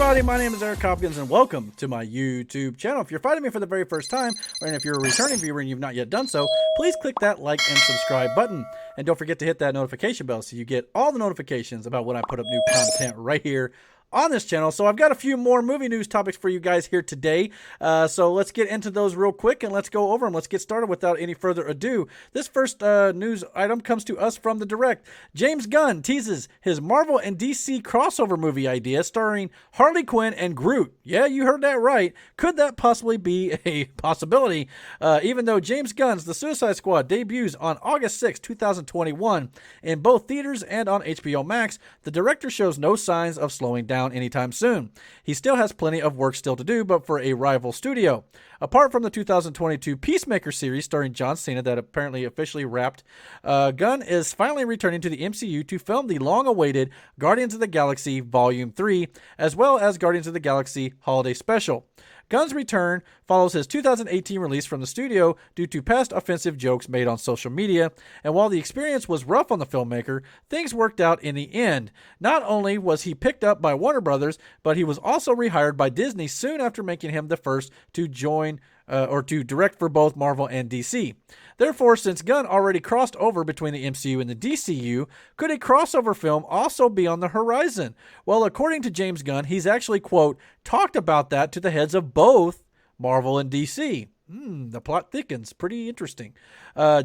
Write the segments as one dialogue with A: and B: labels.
A: everybody, my name is Eric Hopkins and welcome to my YouTube channel. If you're finding me for the very first time, or if you're a returning viewer and you've not yet done so, please click that like and subscribe button. And don't forget to hit that notification bell so you get all the notifications about when I put up new content right here on this channel. So I've got a few more movie news topics for you guys here today. So let's get into those real quick and let's go over them. Let's get started without any further ado. This first news item comes to us from the Direct. James Gunn teases his Marvel and DC crossover movie idea starring Harley Quinn and Groot. Yeah, you heard that right. Could that possibly be a possibility? Even though James Gunn's The Suicide Squad debuts on August 6, 2021 in both theaters and on HBO Max, the director shows no signs of slowing down anytime soon. He still has plenty of work still to do, but for a rival studio. Apart from the 2022 Peacemaker series starring John Cena that apparently officially wrapped, Gunn is finally returning to the MCU to film the long-awaited Guardians of the Galaxy Volume 3, as well as Guardians of the Galaxy Holiday Special. Gunn's return follows his 2018 release from the studio due to past offensive jokes made on social media, and while the experience was rough on the filmmaker, things worked out in the end. Not only was he picked up by Warner Brothers, but he was also rehired by Disney soon after making him the first to join or to direct for both Marvel and DC. Therefore, since Gunn already crossed over between the MCU and the DCU, could a crossover film also be on the horizon? Well, according to James Gunn, he's actually, quote, talked about that to the heads of both Marvel and DC. The plot thickens. Pretty interesting.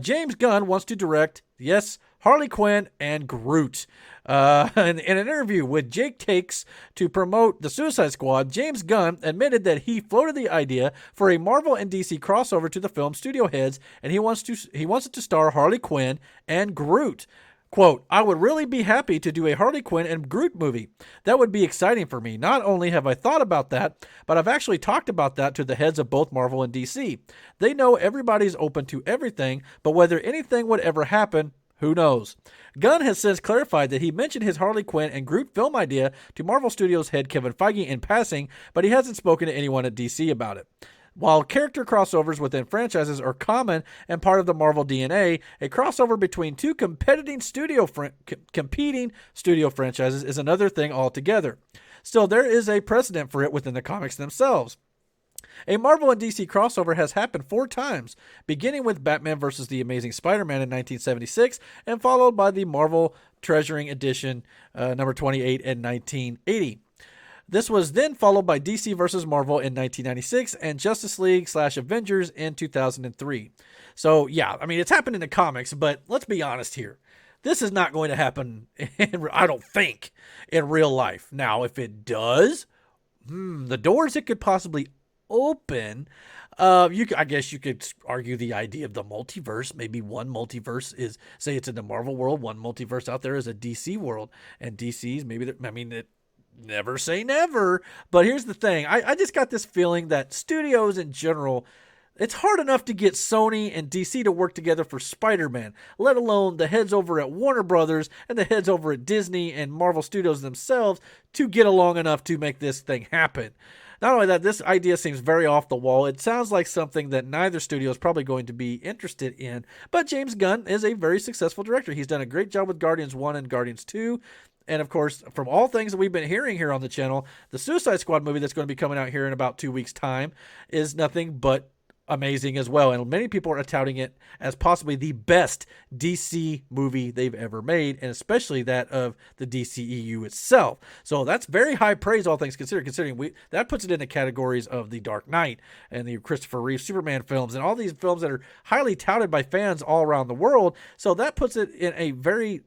A: James Gunn wants to direct, yes, Harley Quinn and Groot. In an interview with Jake Takes to promote The Suicide Squad, James Gunn admitted that he floated the idea for a Marvel and DC crossover to the film studio heads, and he wants it to star Harley Quinn and Groot. Quote, I would really be happy to do a Harley Quinn and Groot movie. That would be exciting for me. Not only have I thought about that, but I've actually talked about that to the heads of both Marvel and DC. They know everybody's open to everything, but whether anything would ever happen, who knows? Gunn has since clarified that he mentioned his Harley Quinn and Groot film idea to Marvel Studios head Kevin Feige in passing, but he hasn't spoken to anyone at DC about it. While character crossovers within franchises are common and part of the Marvel DNA, a crossover between two competing studio franchises is another thing altogether. Still, there is a precedent for it within the comics themselves. A Marvel and DC crossover has happened 4 times, beginning with Batman vs. The Amazing Spider-Man in 1976 and followed by the Marvel Treasuring Edition number 28 in 1980. This was then followed by DC vs. Marvel in 1996 and Justice League/Avengers in 2003. So, yeah, I mean, it's happened in the comics, but let's be honest here. This is not going to happen, I don't think, in real life. Now, if it does, the doors it could possibly open, I guess you could argue the idea of the multiverse. Maybe one multiverse is, say it's in the Marvel world, one multiverse out there is a DC world, and DC's maybe, never say never, but here's the thing. I just got this feeling that studios in general, it's hard enough to get Sony and DC to work together for Spider-Man, let alone the heads over at Warner Brothers and the heads over at Disney and Marvel Studios themselves to get along enough to make this thing happen. Not only that, this idea seems very off the wall. It sounds like something that neither studio is probably going to be interested in, but James Gunn is a very successful director. He's done a great job with Guardians 1 and Guardians 2. And, of course, from all things that we've been hearing here on the channel, the Suicide Squad movie that's going to be coming out here in about 2 weeks' time is nothing but amazing as well. And many people are touting it as possibly the best DC movie they've ever made, and especially that of the DCEU itself. So that's very high praise, all things considered, considering that puts it in the categories of The Dark Knight and the Christopher Reeve Superman films and all these films that are highly touted by fans all around the world. So that puts it in a very,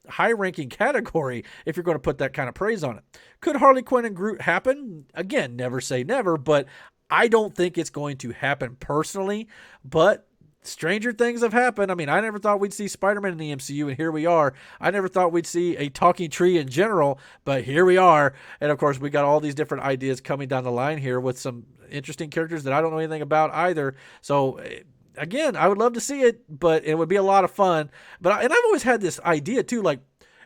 A: high-ranking category if you're going to put that kind of praise on it. Could Harley Quinn and Groot happen? Again, never say never, but I don't think it's going to happen personally, but stranger things have happened. I mean, I never thought we'd see Spider-Man in the MCU, and here we are. I never thought we'd see a talking tree in general, but here we are. And, of course, we got all these different ideas coming down the line here with some interesting characters that I don't know anything about either. So, again, I would love to see it, but it would be a lot of fun. And I've always had this idea, too, like,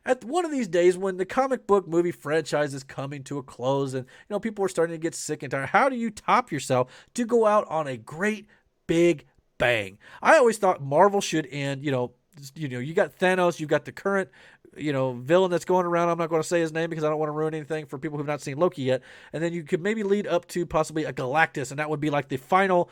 A: at one of these days when the comic book movie franchise is coming to a close and, people are starting to get sick and tired, how do you top yourself to go out on a great big bang? I always thought Marvel should end, you got Thanos, you've got the current villain that's going around. I'm not going to say his name because I don't want to ruin anything for people who've not seen Loki yet. And then you could maybe lead up to possibly a Galactus, and that would be like the final,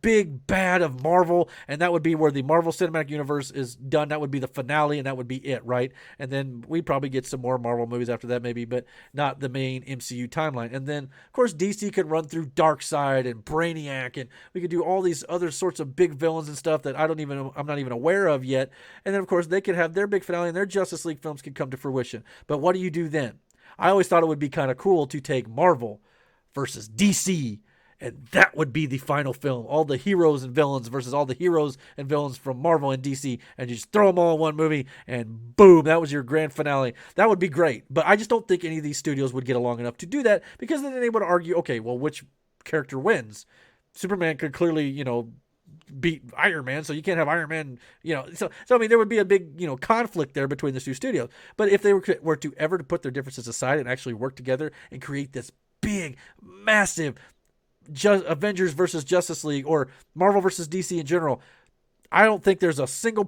A: big bad of Marvel, and that would be where the Marvel Cinematic Universe is done. That would be the finale, and that would be it, right? And then we'd probably get some more Marvel movies after that maybe, but not the main MCU timeline. And then, of course, DC could run through Darkseid and Brainiac, and we could do all these other sorts of big villains and stuff that I'm not even aware of yet. And then, of course, they could have their big finale, and their Justice League films could come to fruition. But what do you do then? I always thought it would be kind of cool to take Marvel versus DC, and that would be the final film. All the heroes and villains versus all the heroes and villains from Marvel and DC, and you just throw them all in one movie, and boom, that was your grand finale. That would be great. But I just don't think any of these studios would get along enough to do that, because then they would argue, okay, well, which character wins? Superman could clearly, beat Iron Man, so you can't have Iron Man, So I mean, there would be a big, conflict there between the two studios. But if they were to ever to put their differences aside and actually work together and create this big, massive Avengers versus Justice League, or Marvel versus DC in general, I don't think there's a single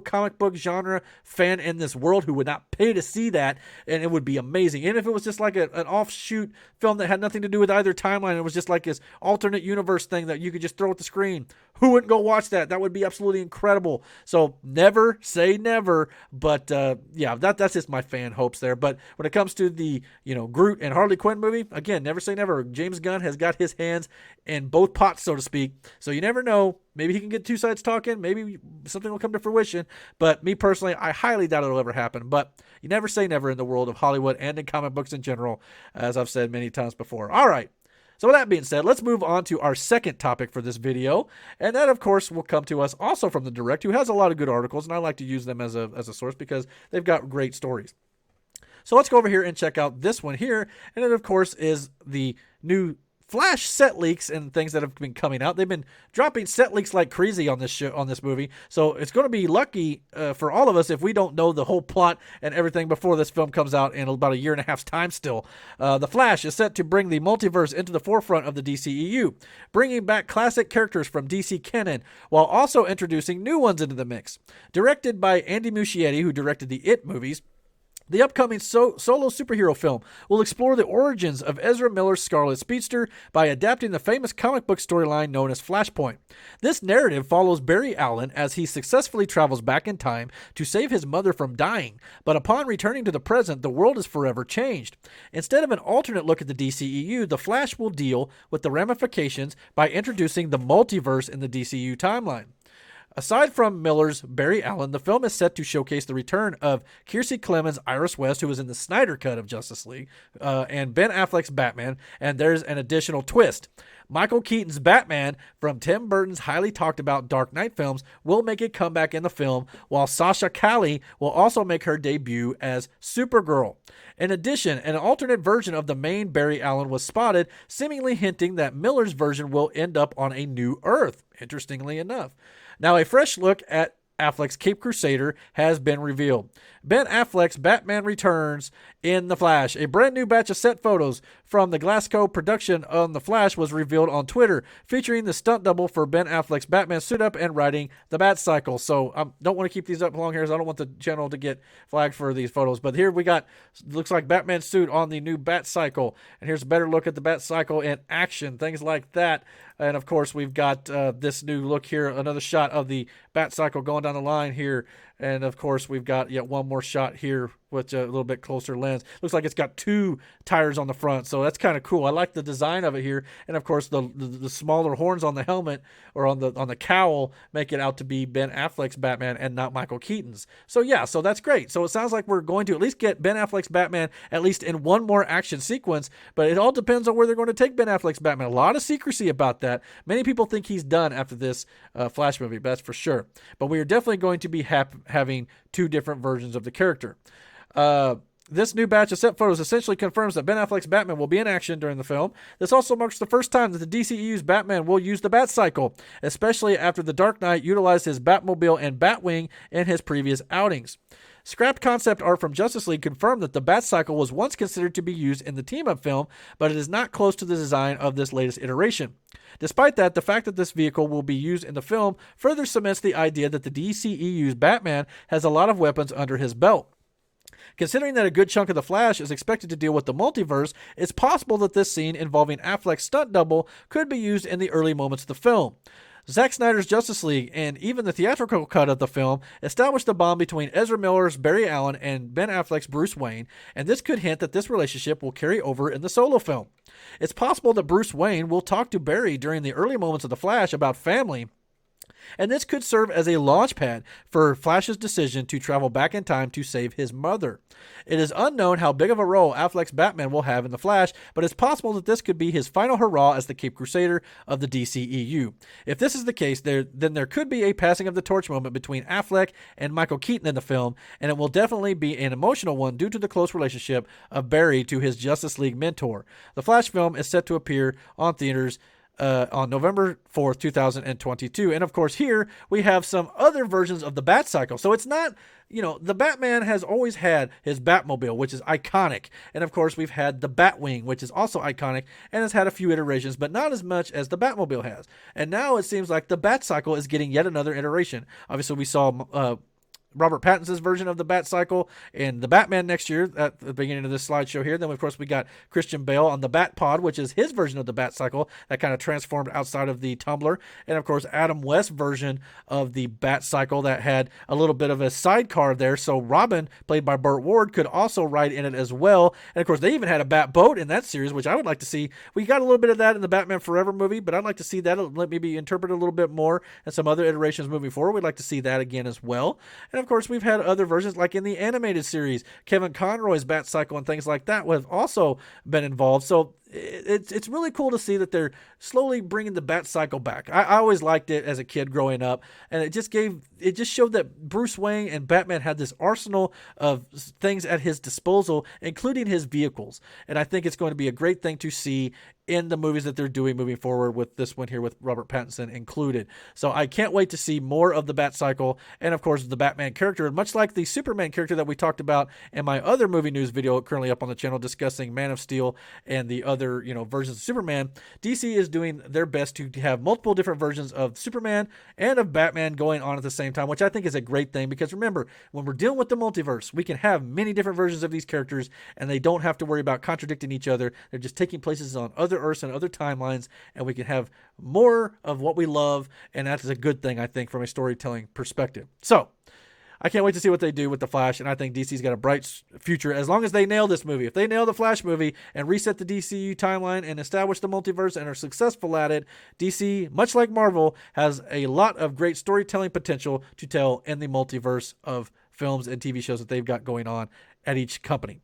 A: comic book genre fan in this world who would not pay to see that, and it would be amazing. And if it was just like an offshoot film that had nothing to do with either timeline, it was just like this alternate universe thing that you could just throw at the screen, who wouldn't go watch that? That would be absolutely incredible. So never say never, but that's just my fan hopes there. But when it comes to the Groot and Harley Quinn movie, again, never say never. James Gunn has got his hands in both pots, so to speak. So you never know. Maybe he can get two sides talking. Maybe something will come to fruition. But me personally, I highly doubt it'll ever happen. But you never say never in the world of Hollywood and in comic books in general, as I've said many times before. All right. So with that being said, let's move on to our second topic for this video. And that, of course, will come to us also from the Direct, who has a lot of good articles. And I like to use them as a source because they've got great stories. So let's go over here and check out this one here. And it, of course, is the new Flash set leaks and things that have been coming out. They've been dropping set leaks like crazy on this movie. So it's going to be lucky for all of us if we don't know the whole plot and everything before this film comes out in about a year and a half's time still. The Flash is set to bring the multiverse into the forefront of the DCEU, bringing back classic characters from DC canon while also introducing new ones into the mix. Directed by Andy Muschietti, who directed the It movies, the upcoming solo superhero film will explore the origins of Ezra Miller's Scarlet Speedster by adapting the famous comic book storyline known as Flashpoint. This narrative follows Barry Allen as he successfully travels back in time to save his mother from dying, but upon returning to the present, the world is forever changed. Instead of an alternate look at the DCEU, The Flash will deal with the ramifications by introducing the multiverse in the DCU timeline. Aside from Miller's Barry Allen, the film is set to showcase the return of Kiersey Clemons' Iris West, who was in the Snyder Cut of Justice League, and Ben Affleck's Batman, and there's an additional twist. Michael Keaton's Batman from Tim Burton's highly talked about Dark Knight films will make a comeback in the film, while Sasha Calle will also make her debut as Supergirl. In addition, an alternate version of the main Barry Allen was spotted, seemingly hinting that Miller's version will end up on a new Earth, interestingly enough. Now, a fresh look at Affleck's Cape Crusader has been revealed. Ben Affleck's Batman returns in The Flash. A brand new batch of set photos from the Glasgow production on The Flash was revealed on Twitter, featuring the stunt double for Ben Affleck's Batman suit up and riding the Batcycle. So I don't want to keep these up long here, so I don't want the channel to get flagged for these photos. But here we got, looks like Batman's suit on the new Batcycle. And here's a better look at the Batcycle in action, things like that. And of course, we've got this new look here, another shot of the Batcycle going down the line here. And of course, we've got yet one more shot here with a little bit closer lens. Looks like it's got two tires on the front, so that's kind of cool. I like the design of it here, and of course the smaller horns on the helmet or on the cowl make it out to be Ben Affleck's Batman and not Michael Keaton's. So yeah, so that's great. So it sounds like we're going to at least get Ben Affleck's Batman at least in one more action sequence, but it all depends on where they're going to take Ben Affleck's Batman. A lot of secrecy about that. Many people think he's done after this Flash movie, that's for sure. But we are definitely going to be having two different versions of the character. This new batch of set photos essentially confirms that Ben Affleck's Batman will be in action during the film. This also marks the first time that the DCEU's Batman will use the Batcycle, especially after The Dark Knight utilized his Batmobile and Batwing in his previous outings. Scrapped concept art from Justice League confirmed that the Batcycle was once considered to be used in the team-up film, but it is not close to the design of this latest iteration. Despite that, the fact that this vehicle will be used in the film further cements the idea that the DCEU's Batman has a lot of weapons under his belt. Considering that a good chunk of The Flash is expected to deal with the multiverse, it's possible that this scene involving Affleck's stunt double could be used in the early moments of the film. Zack Snyder's Justice League and even the theatrical cut of the film established the bond between Ezra Miller's Barry Allen and Ben Affleck's Bruce Wayne, and this could hint that this relationship will carry over in the solo film. It's possible that Bruce Wayne will talk to Barry during the early moments of The Flash about family, and this could serve as a launchpad for Flash's decision to travel back in time to save his mother. It is unknown how big of a role Affleck's Batman will have in The Flash, but it's possible that this could be his final hurrah as the Caped Crusader of the DCEU. If this is the case, then there could be a passing of the torch moment between Affleck and Michael Keaton in the film, and it will definitely be an emotional one due to the close relationship of Barry to his Justice League mentor. The Flash film is set to appear on theaters on November 4th, 2022. And of course, here we have some other versions of the Batcycle. So it's not, the Batman has always had his Batmobile, which is iconic. And of course, we've had the Batwing, which is also iconic and has had a few iterations, but not as much as the Batmobile has. And now it seems like the Batcycle is getting yet another iteration. Obviously, we saw Robert Pattinson's version of the Batcycle and the Batman next year at the beginning of this slideshow here. Then, of course, we got Christian Bale on the Batpod, which is his version of the Batcycle that kind of transformed outside of the Tumbler. And, of course, Adam West's version of the Batcycle that had a little bit of a sidecar there. So Robin, played by Burt Ward, could also ride in it as well. And, of course, they even had a Batboat in that series, which I would like to see. We got a little bit of that in the Batman Forever movie, but I'd like to see that maybe interpreted a little bit more and some other iterations moving forward. We'd like to see that again as well. And, of course, we've had other versions like in the animated series, Kevin Conroy's Batcycle and things like that have also been involved. So it's really cool to see that they're slowly bringing the Batcycle back. I always liked it as a kid growing up, and it just showed that Bruce Wayne and Batman had this arsenal of things at his disposal, including his vehicles. And I think it's going to be a great thing to see in the movies that they're doing moving forward, with this one here with Robert Pattinson included. So I can't wait to see more of the Batcycle and, of course, the Batman character. Much like the Superman character that we talked about in my other movie news video currently up on the channel discussing Man of Steel and the other versions of Superman, DC is doing their best to have multiple different versions of Superman and of Batman going on at the same time, which I think is a great thing, because remember, when we're dealing with the multiverse, we can have many different versions of these characters and they don't have to worry about contradicting each other. They're just taking places on other Earths and other timelines, and we can have more of what we love, and that is a good thing, I think, from a storytelling perspective. So I can't wait to see what they do with The Flash, and I think DC's got a bright future as long as they nail this movie. If they nail the Flash movie and reset the DCU timeline and establish the multiverse and are successful at it, DC, much like Marvel, has a lot of great storytelling potential to tell in the multiverse of films and TV shows that they've got going on at each company.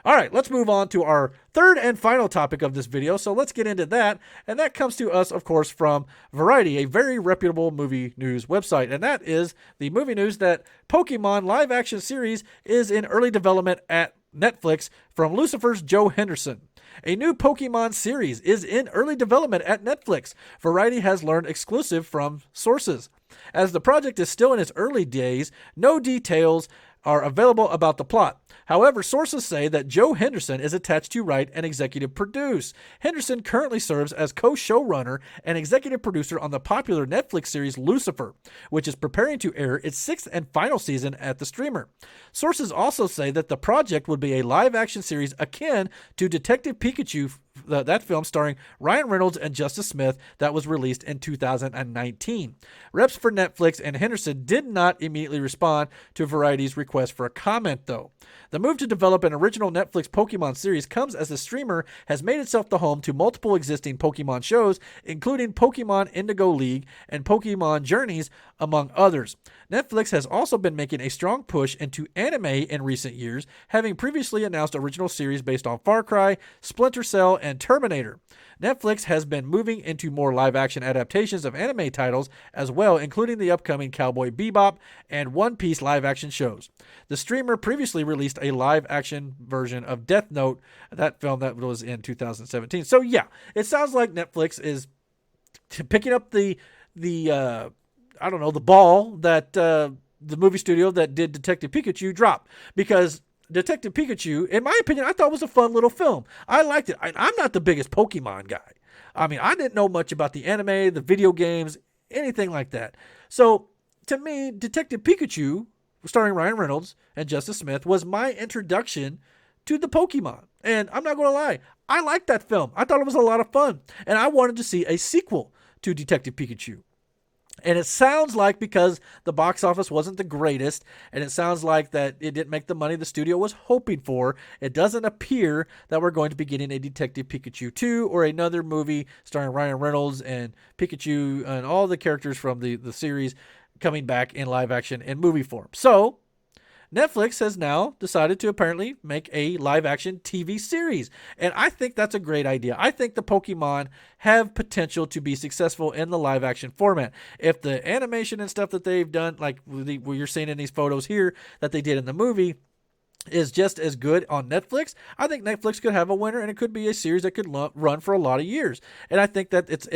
A: All right, let's move on to our third and final topic of this video. So let's get into that. And that comes to us, of course, from Variety, a very reputable movie news website. And that is the movie news that Pokemon live action series is in early development at Netflix from Lucifer's Joe Henderson. A new Pokemon series is in early development at Netflix, Variety has learned exclusive from sources. As the project is still in its early days, no details are available about the plot. However, sources say that Joe Henderson is attached to write and executive produce. Henderson currently serves as co-showrunner and executive producer on the popular Netflix series Lucifer, which is preparing to air its sixth and final season at the streamer. Sources also say that the project would be a live-action series akin to Detective Pikachu, that film starring Ryan Reynolds and Justice Smith that was released in 2019. Reps for Netflix and Henderson did not immediately respond to Variety's request for a comment, though. The move to develop an original Netflix Pokemon series comes as the streamer has made itself the home to multiple existing Pokemon shows, including Pokemon Indigo League and Pokemon Journeys, among others. Netflix has also been making a strong push into anime in recent years, having previously announced original series based on Far Cry, Splinter Cell, and Terminator. Netflix has been moving into more live-action adaptations of anime titles as well, including the upcoming Cowboy Bebop and One Piece live-action shows. The streamer previously released a live-action version of Death Note, that film that was in 2017. So yeah, it sounds like Netflix is picking up the ball that the movie studio that did Detective Pikachu dropped, because Detective Pikachu, in my opinion, I thought was a fun little film. I liked it. I'm not the biggest Pokemon guy. I mean, I didn't know much about the anime, the video games, anything like that. So to me, Detective Pikachu, starring Ryan Reynolds and Justice Smith, was my introduction to the Pokemon. And I'm not going to lie, I liked that film. I thought it was a lot of fun. And I wanted to see a sequel to Detective Pikachu. And it sounds like, because the box office wasn't the greatest, and it sounds like that it didn't make the money the studio was hoping for, it doesn't appear that we're going to be getting a Detective Pikachu 2 or another movie starring Ryan Reynolds and Pikachu and all the characters from the series coming back in live action and movie form. So Netflix has now decided to apparently make a live action TV series. And I think that's a great idea. I think the Pokemon have potential to be successful in the live action format. If the animation and stuff that they've done, like what you're seeing in these photos here that they did in the movie, is just as good on Netflix, I think Netflix could have a winner, and it could be a series that could run for a lot of years. And I think that it's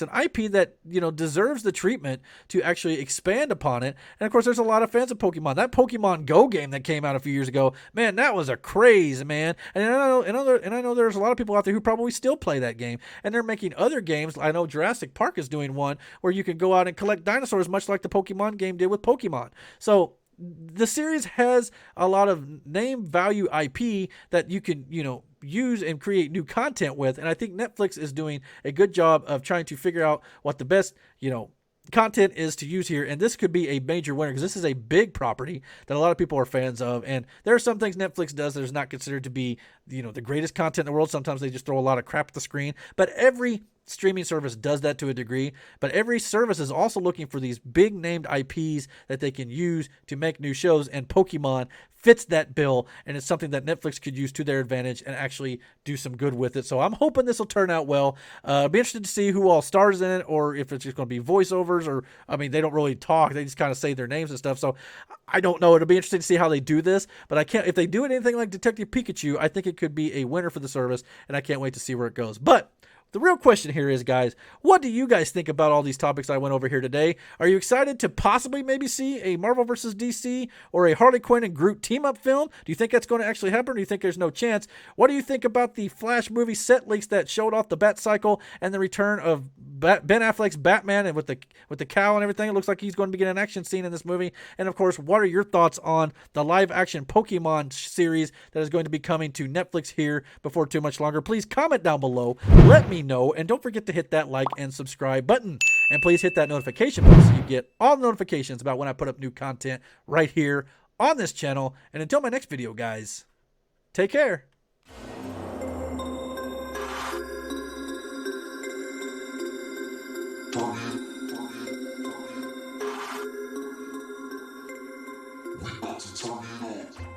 A: an IP that, you know, deserves the treatment to actually expand upon it. And of course, there's a lot of fans of Pokemon. That Pokemon Go game that came out a few years ago, man, that was a craze, man. And I know there's a lot of people out there who probably still play that game, and they're making other games. I know Jurassic Park is doing one where you can go out and collect dinosaurs, much like the Pokemon game did with Pokemon. So the series has a lot of name value IP that you can, you know, use and create new content with. And I think Netflix is doing a good job of trying to figure out what the best, you know, content is to use here. And this could be a major winner because this is a big property that a lot of people are fans of. And there are some things Netflix does that is not considered to be, you know, the greatest content in the world. Sometimes they just throw a lot of crap at the screen, but every streaming service does that to a degree, but every service is also looking for these big named IPs that they can use to make new shows, and Pokemon fits that bill, and it's something that Netflix could use to their advantage and actually do some good with it. So I'm hoping this will turn out well. I'll be interested to see who all stars in it, or if it's just going to be voiceovers, or, I mean, they don't really talk, they just kind of say their names and stuff, so I don't know. It'll be interesting to see how they do this, but if they do anything like Detective Pikachu, I think it could be a winner for the service, and I can't wait to see where it goes. But the real question here is, guys, what do you guys think about all these topics I went over here today? Are you excited to possibly maybe see a Marvel vs. DC or a Harley Quinn and Groot team-up film? Do you think that's going to actually happen, or do you think there's no chance? What do you think about the Flash movie set leaks that showed off the Batcycle and the return of Ben Affleck's Batman, and with the cowl and everything? It looks like he's going to be getting an action scene in this movie. And, of course, what are your thoughts on the live-action Pokemon series that is going to be coming to Netflix here before too much longer? Please comment down below. Let me know, and don't forget to hit that like and subscribe button, and please hit that notification bell so you get all the notifications about when I put up new content right here on this channel. And until my next video, guys, take care.
B: We about to turn it on.